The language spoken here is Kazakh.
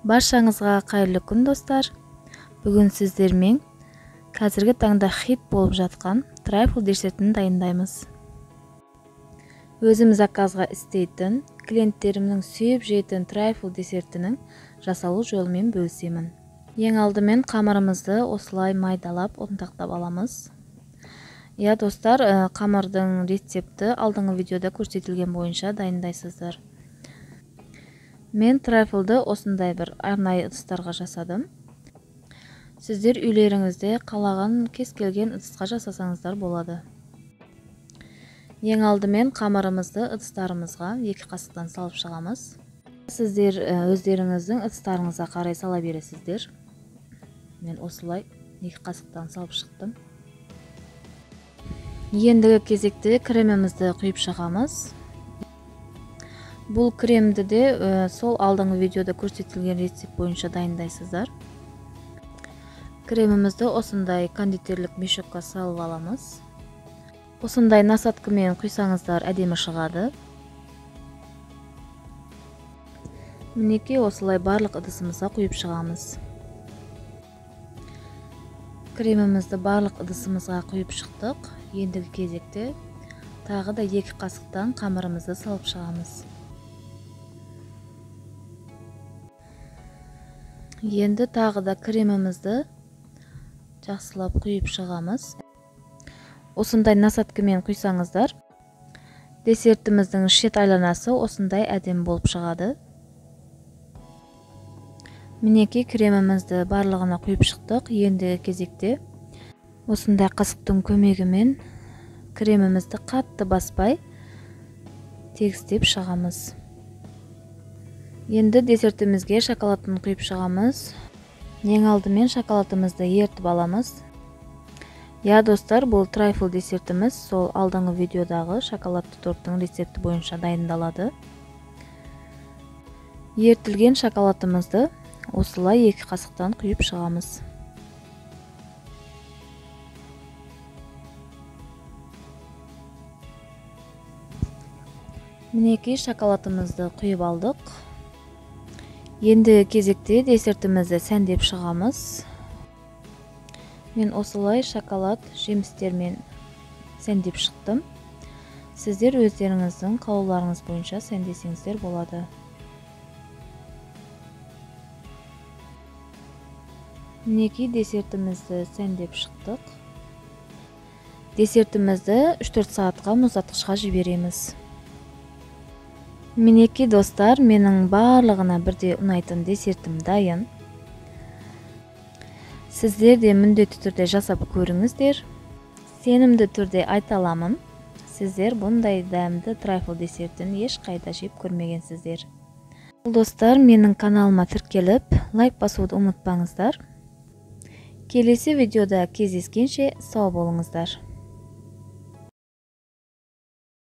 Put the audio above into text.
Баршаңызға қайырлы күн достар. Бүгін сіздермен қазіргі таңда хит болып жатқан трайфл десертін дайындаймыз. Өзім заказға істейтін, клиенттерімнің сүйіп жейтін трайфл десертінің жасалу жолымен бөлісемін. Ең алдымен қамырымызды осылай майдалап, ұнтақтап аламыз. Достар, қамырдың рецепті алдыңғы видеода көрсетілген бойынша дайындайсыздар. Мен трайфлды осындай бір арнайы ыдыстарға жасадым. Сіздер үйлеріңізде қалаған кез келген ыдысқа жасасаңыздар болады. Ең алдымен қамырымызды ыдыстарымызға 2 қасықтан салып шығамыз. Сіздер өздеріңіздің ыдыстарыңызға қарай сала бересіздер. Мен осылай 2 қасықтан салып шықтым. Ендігі кезекте кремімізді құйып шығамыз. Бұл кремді де сол алдыңғы видеода көрсетілген рецепт бойынша дайындайсыздар. Кремімізді осындай кондитерлік мешокқа салып аламыз. Осындай насаткамен құйсаңыздар әдемі шығады. Мінекей осылай барлық ыдысымызға құйып шығамыз. Кремімізді барлық ыдысымызға құйып шықтық. Ендігі кезекте тағы да 2 қасықтан қамырымызды салып шығамыз. Енді тағы да кремімізді жақсылап құйып шығамыз. Осындай насаткамен құйсаңыздар, десертіміздің шет айланасы осындай әдемі болып шығады. Мінекей кремімізді барлығына құйып шықтық. Енді кезекте осындай қасықтың көмегімен кремімізді қатты баспай тегістеп шығамыз. Енді десертімізге шоколадын құйып шығамыз. Ең алдымен шоколадымызды ертіп аламыз. Достар, бұл трайфл десертіміз сол алдыңғы видеодағы шоколадты торттың рецепті бойынша дайындалады. Ертілген шоколадымызды осылай 2 қасықтан құйып шығамыз. Мінекей шоколадымызды құйып алдық. Енді кезекте десертімізді сәндеп шығамыз. Мен осылай шоколад жемістермен сәндеп шықтым. Сіздер өздеріңіздің қалауларыңыз бойынша сәндесеңіздер болады. Мінекей десертімізді сәндеп шықтық. Десертімізді 3-4 сағатқа мұздатқышқа жібереміз. Мінекей достар, менің барлығына бірде ұнайтын десертім дайын. Сіздер де міндетті түрде жасап көріңіздер. Сенімді түрде айта аламын, сіздер бұндай дәмді трайфл десертін ешқайда жеп көрмегенсіздер. Достар, менің каналыма тіркеліп, лайк басуды ұмытпаңыздар. Келесі видеода кездескенше сау болыңыздар.